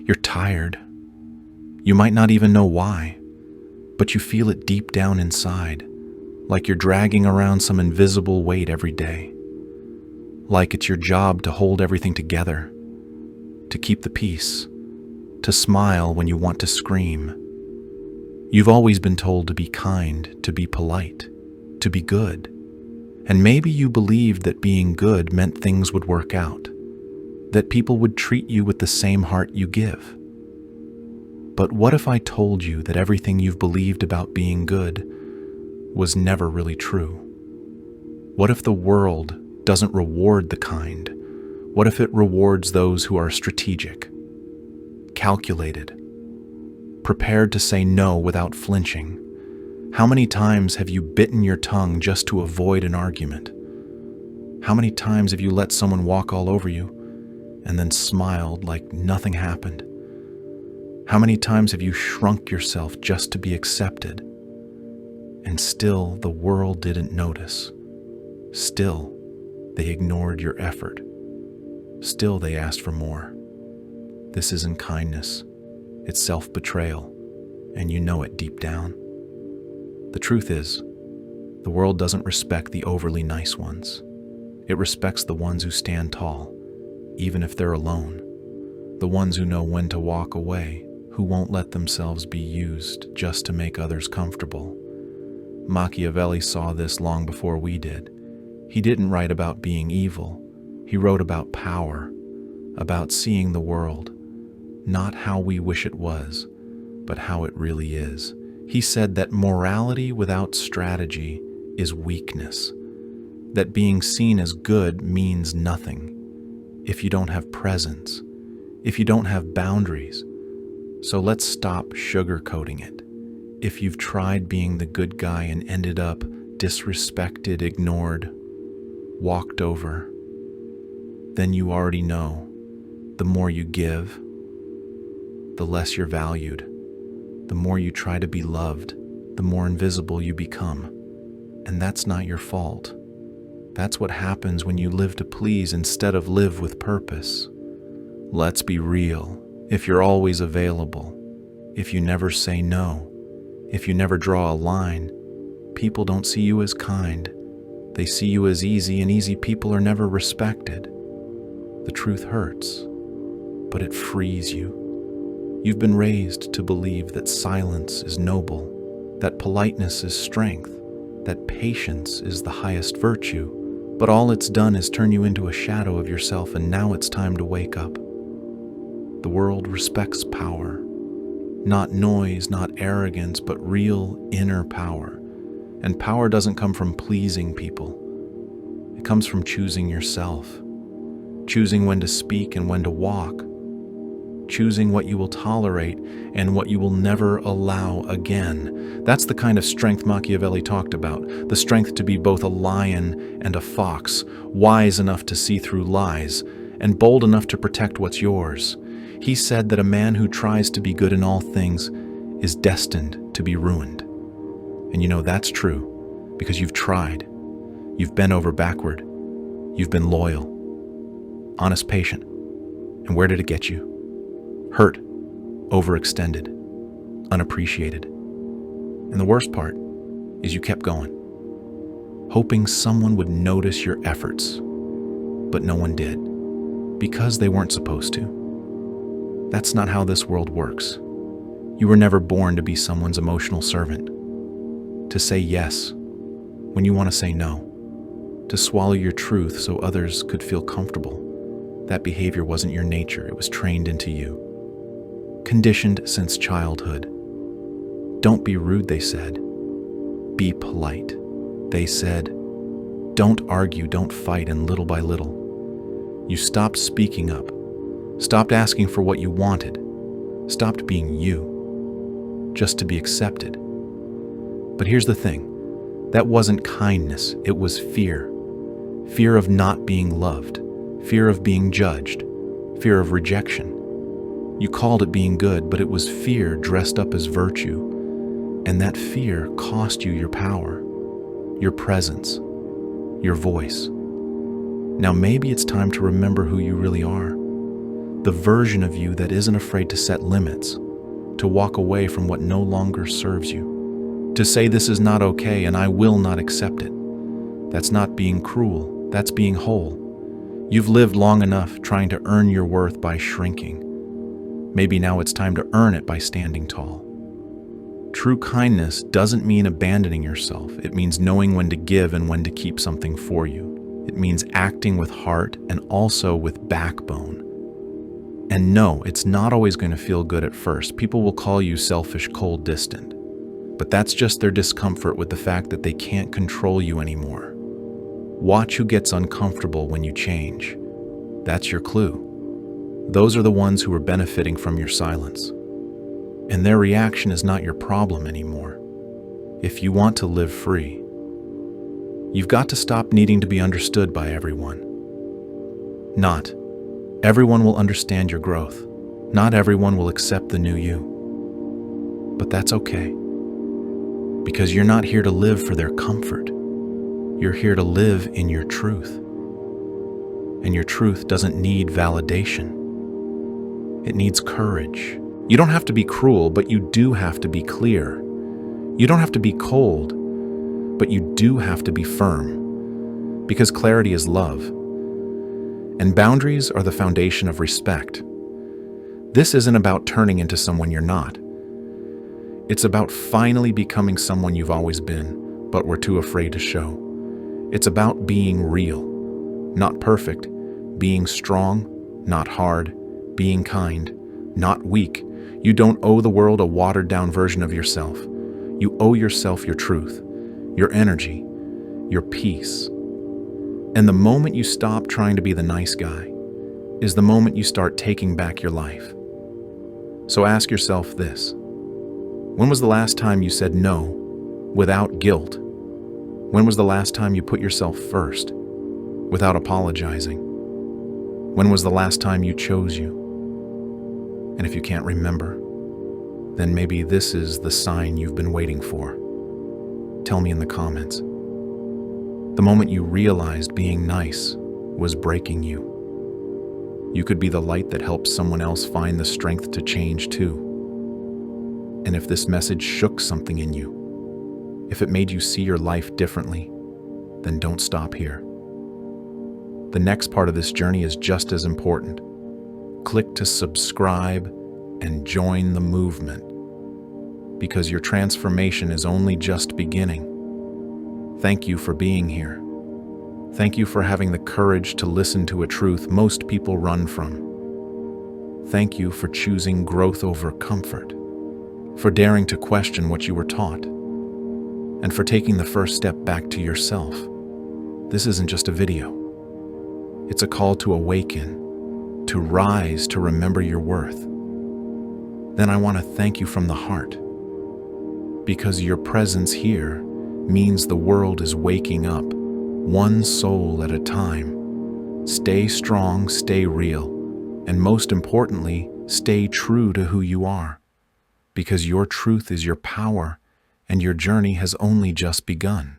You're tired. You might not even know why, but you feel it deep down inside, like you're dragging around some invisible weight every day. Like it's your job to hold everything together, to keep the peace, to smile when you want to scream. You've always been told to be kind, to be polite, to be good. And maybe you believed that being good meant things would work out, that people would treat you with the same heart you give. But what if I told you that everything you've believed about being good was never really true? What if the world doesn't reward the kind? What if it rewards those who are strategic, calculated, prepared to say no without flinching? How many times have you bitten your tongue just to avoid an argument? How many times have you let someone walk all over you and then smiled like nothing happened? How many times have you shrunk yourself just to be accepted? And still the world didn't notice. Still, they ignored your effort. Still, they asked for more. This isn't kindness. It's self-betrayal, and you know it deep down. The truth is, the world doesn't respect the overly nice ones. It respects the ones who stand tall, even if they're alone. The ones who know when to walk away, who won't let themselves be used just to make others comfortable. Machiavelli saw this long before we did. He didn't write about being evil. He wrote about power, about seeing the world, not how we wish it was, but how it really is. He said that morality without strategy is weakness, that being seen as good means nothing if you don't have presence, if you don't have boundaries. So let's stop sugarcoating it. If you've tried being the good guy and ended up disrespected, ignored, walked over, then you already know the more you give, the less you're valued. The more you try to be loved, the more invisible you become. And that's not your fault. That's what happens when you live to please instead of live with purpose. Let's be real. If you're always available, if you never say no, if you never draw a line, people don't see you as kind. They see you as easy, and easy people are never respected. The truth hurts, but it frees you. You've been raised to believe that silence is noble, that politeness is strength, that patience is the highest virtue, but all it's done is turn you into a shadow of yourself, and now it's time to wake up. The world respects power, not noise, not arrogance, but real inner power. And power doesn't come from pleasing people. It comes from choosing yourself, choosing when to speak and when to walk, choosing what you will tolerate and what you will never allow again. That's the kind of strength Machiavelli talked about, the strength to be both a lion and a fox, wise enough to see through lies, and bold enough to protect what's yours. He said that a man who tries to be good in all things is destined to be ruined. And you know that's true, because you've tried. You've bent over backward. You've been loyal, honest, patient. And where did it get you? Hurt, overextended, unappreciated. And the worst part is you kept going, hoping someone would notice your efforts, but no one did, because they weren't supposed to. That's not how this world works. You were never born to be someone's emotional servant, to say yes when you want to say no, to swallow your truth so others could feel comfortable. That behavior wasn't your nature, it was trained into you. Conditioned since childhood. Don't be rude, they said. Be polite, they said. Don't argue, don't fight, and little by little, you stopped speaking up, stopped asking for what you wanted, stopped being you, just to be accepted. But here's the thing, that wasn't kindness, it was fear. Fear of not being loved, fear of being judged, fear of rejection. You called it being good, but it was fear dressed up as virtue. And that fear cost you your power, your presence, your voice. Now maybe it's time to remember who you really are. The version of you that isn't afraid to set limits, to walk away from what no longer serves you, to say this is not okay and I will not accept it. That's not being cruel, that's being whole. You've lived long enough trying to earn your worth by shrinking. Maybe now it's time to earn it by standing tall. True kindness doesn't mean abandoning yourself. It means knowing when to give and when to keep something for you. It means acting with heart and also with backbone. And no, it's not always going to feel good at first. People will call you selfish, cold, distant. But that's just their discomfort with the fact that they can't control you anymore. Watch who gets uncomfortable when you change. That's your clue. Those are the ones who are benefiting from your silence. And their reaction is not your problem anymore. If you want to live free, you've got to stop needing to be understood by everyone. Not everyone will understand your growth. Not everyone will accept the new you. But that's okay. Because you're not here to live for their comfort. You're here to live in your truth. And your truth doesn't need validation. It needs courage. You don't have to be cruel, but you do have to be clear. You don't have to be cold, but you do have to be firm. Because clarity is love. And boundaries are the foundation of respect. This isn't about turning into someone you're not. It's about finally becoming someone you've always been, but were too afraid to show. It's about being real, not perfect, being strong, not hard, being kind, not weak. You don't owe the world a watered-down version of yourself. You owe yourself your truth, your energy, your peace. And the moment you stop trying to be the nice guy is the moment you start taking back your life. So ask yourself this. When was the last time you said no without guilt? When was the last time you put yourself first without apologizing? When was the last time you chose you? And if you can't remember, then maybe this is the sign you've been waiting for. Tell me in the comments. The moment you realized being nice was breaking you. You could be the light that helps someone else find the strength to change too. And if this message shook something in you, if it made you see your life differently, then don't stop here. The next part of this journey is just as important. Click to subscribe and join the movement, because your transformation is only just beginning. Thank you for being here. Thank you for having the courage to listen to a truth most people run from. Thank you for choosing growth over comfort, for daring to question what you were taught, and for taking the first step back to yourself. This isn't just a video. It's a call to awaken, to rise, to remember your worth. Then I want to thank you from the heart, because your presence here means the world is waking up, one soul at a time. Stay strong, stay real, and most importantly, stay true to who you are, because your truth is your power, and your journey has only just begun.